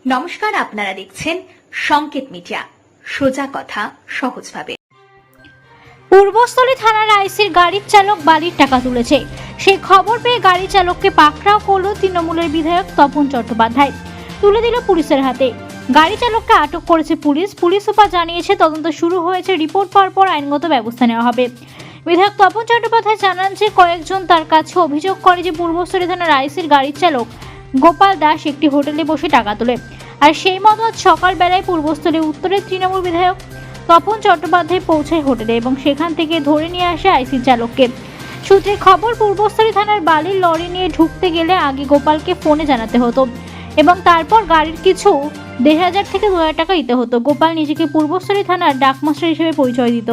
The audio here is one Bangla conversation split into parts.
নমস্কার, আপনারা দেখছেন সংকেত মিডিয়া, সোজা কথা সহজভাবে। পূর্বস্থলী থানার আইসির গাড়ির চালক বালির টাকা তুলেছে, সেই খবর পেয়ে গাড়ি চালককে পাকড়াও করল তৃণমূলের বিধায়ক তপন চট্টোপাধ্যায়, তুলে দিল পুলিশের হাতে। গাড়ি চালককে আটক করেছে পুলিশ সুপার জানিয়েছে তদন্ত শুরু হয়েছে, রিপোর্ট পাওয়ার পর আইনগত ব্যবস্থা নেওয়া হবে। বিধায়ক তপন চট্টোপাধ্যায় জানান যে কয়েকজন তার কাছে অভিযোগ করে যে পূর্বস্থলী থানার আইসির গাড়ির চালক গোপাল দাস একটি হোটেলে বসে টাকা তোলে, আর সেই মতো আজ সকালবেলায় পূর্বস্থলী উত্তরের তৃণমূল বিধায়ক তপন চট্টোপাধ্যায় পৌঁছায় হোটেলে এবং সেখান থেকে ধরে নিয়ে আসে আইসির চালককে। সূত্রে খবর, পূর্বস্থলী থানার বালির লরি নিয়ে ঢুকতে গেলে আগে গোপালকে ফোনে জানাতে হতো এবং তারপর গাড়ির কিছু 1,500 থেকে 2,000 টাকা দিতে হতো। গোপাল নিজেকে পূর্বস্থলী থানার ডাকমাস্টার হিসেবে পরিচয় দিত।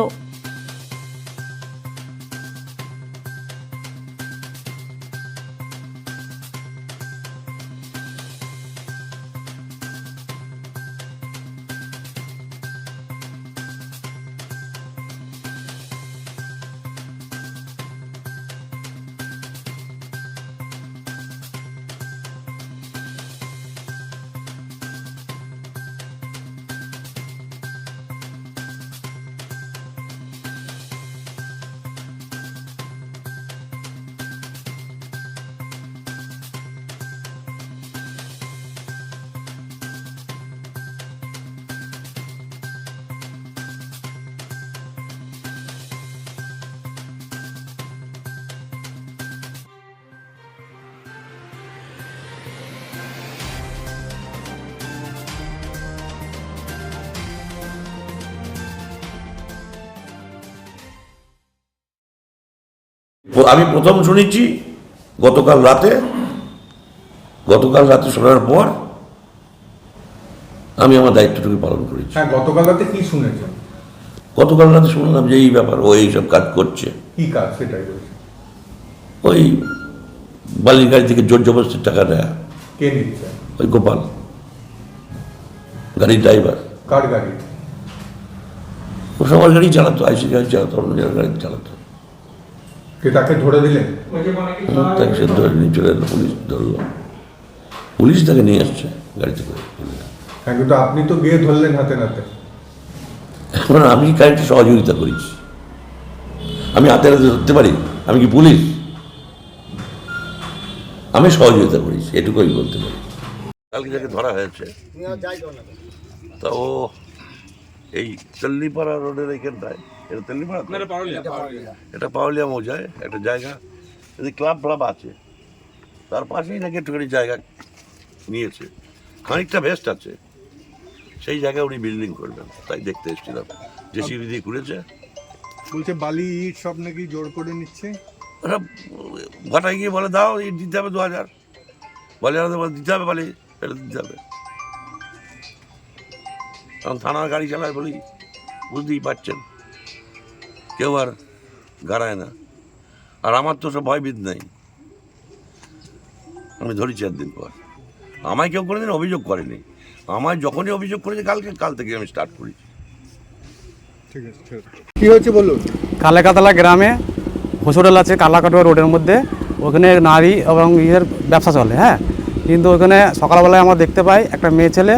আমি প্রথম শুনেছি গতকাল রাতে শোনার পর আমি আমার দায়িত্বটুকু পালন করেছি। হ্যাঁ, গতকাল রাতে কি শুনেছেন? গতকাল রাতে শুনলাম যে এই ব্যাপার, ও এইসব কাজ করছে। কি কাজ সেটাই বলছি। ওই বালির গাড়ি থেকে জোর জবরদস্তির টাকা নেয়া। কে নিচ্ছে? ওই গোপাল, গাড়ির ড্রাইভার। কার গাড়ি? ও সবার গাড়ি চালাতো, আইসি গাড়ি চালাতো, অন্য গাড়ি চালাতো। কে তাকে ধরে দিলেন? তাকে সে ধরে নিয়ে চলে এলো, পুলিশ ধরলো, পুলিশ তাকে নিয়ে আসছে গাড়িতে করে। হ্যাঁ, কিন্তু আপনি তো গিয়ে ধরলেন হাতে নাতে। এখন আমি গাড়িটা সহযোগিতা করেছি, আমি হাতে হাতে ধরতে পারি? আমি কি পুলিশ? আমি সহযোগিতা করেছি, এটুকুই বলতে পারি। কালকে যাকে ধরা হয়েছে তা ও এই তেল্লিপাড়া রোডের এইখানটায়, এটা তেল্লিপাড়া, এটা পাউলিয়া মৌজায় একটা জায়গা, যদি ক্লাব আছে তার পাশেই নাকি একটুখানি জায়গা নিয়েছে, খানিকটা ভেস্ট আছে, সেই জায়গায় উনি বিল্ডিং করবেন, তাই দেখতে এসেছিলাম। জেসিবি দিয়ে ঘুরেছে, বলছে বালি ইট সব নাকি জোর করে নিচ্ছে। ওরা ঘটায় গিয়ে বলে দাও ইট দিতে হবে 2,000, বলে আমাদের দিতে হবে, বালি এটা দিতে হবে। কারণ থানার গাড়ি চালায় বলি, বুঝতেই পারছেন, কেউ আর গাড়ায় না। আর আমার তো সব ভয়বিদ নাই, আমি ধরেছি 4 দিন পর। আমায় কেউ কোনোদিন অভিযোগ করেনি, আমায় যখনই অভিযোগ করেছে কাল থেকে আমি স্টার্ট করেছি। ঠিক আছে, কি হয়েছে বলুন। কালাকাতলা গ্রামে হোটেল আছে, কালাকাটোয়া রোডের মধ্যে, ওখানে নারী এবং ইয়ের ব্যবসা চলে। হ্যাঁ, কিন্তু ওখানে সকালবেলায় আমরা দেখতে পাই একটা মেয়ে ছেলে,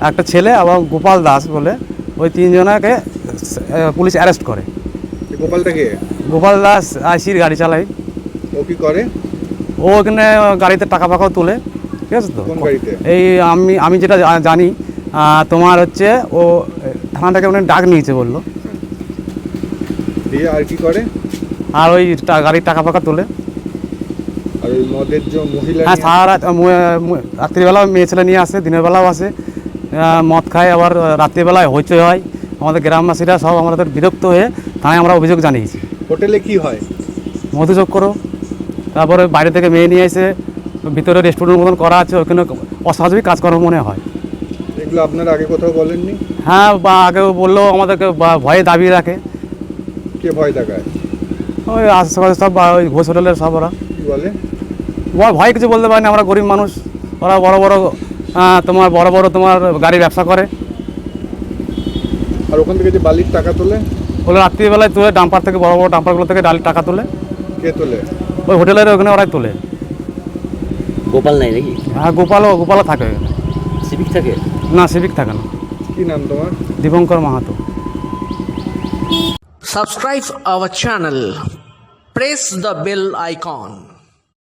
একটা ছেলে এবং গোপাল দাস বলে, ওই 3 জনকে পুলিশ অ্যারেস্ট করে। গোপালটাকে? গোপাল দাস আইসির গাড়ি চালায়। ও কি করে? ও ওখানে গাড়িতে টাকা ফাঁকাও তোলে, ঠিক আছে তো। কোন গাড়িতে? এই আমি যেটা জানি, তোমার হচ্ছে ও থানাটাকে মানে ডাক নিয়েছে বললো। দিয়ে আর কি করে? আর ওই গাড়ির টাকা ফাঁকা তোলে। আর ওই মদের যে মহিলা? হ্যাঁ, সারা রাত রাত্রিবেলাও মেয়ে ছেলে নিয়ে আসে, দিনের বেলাও আসে, মদ খায়, আবার রাত্রিবেলায় হইচই হয়। আমাদের গ্রামবাসীরা সব আমাদের বিরক্ত হয়ে থানায় আমরা অভিযোগ জানিয়েছি। হোটেলে কি হয়? মধুযোগ করো, তারপরে বাইরে থেকে মেয়ে নিয়ে এসে ভিতরে রেস্টুরেন্টের মতন করা আছে, ওখানে অস্বাভাবিক কাজকর্ম মনে হয়। এগুলো আপনারা আগে কোথাও বলেননি? হ্যাঁ, বা আগেও বললেও আমাদেরকে ভয়ে দাবি রাখে। কে ভয় দেখায়? ওই আশেপাশে সব, ওই ঘোষ হোটেলের সব। ওরা কি বলে? ভয় কিছু বলতে পারে না, আমরা গরিব মানুষ। ওরা বড় বড় তোমার গাড়ি ব্যবসা করে। আর ওখান থেকে যে বালির টাকা তোলে? ওগুলো রাত্রিবেলায় তুলে ডাম্পার থেকে, বড় বড় ডাম্পারগুলো থেকে ডালির টাকা তোলে। কে তোলে? ওই হোটেলের ওখানে ওরাই তোলে। গোপাল নাই নাকি? হ্যাঁ, গোপালও থাকে ওখানে। সিভিক থাকে? না, সিভিক থাকে না। কি নাম তোমার? Dipankar Mahato. Subscribe our channel. Press the bell icon.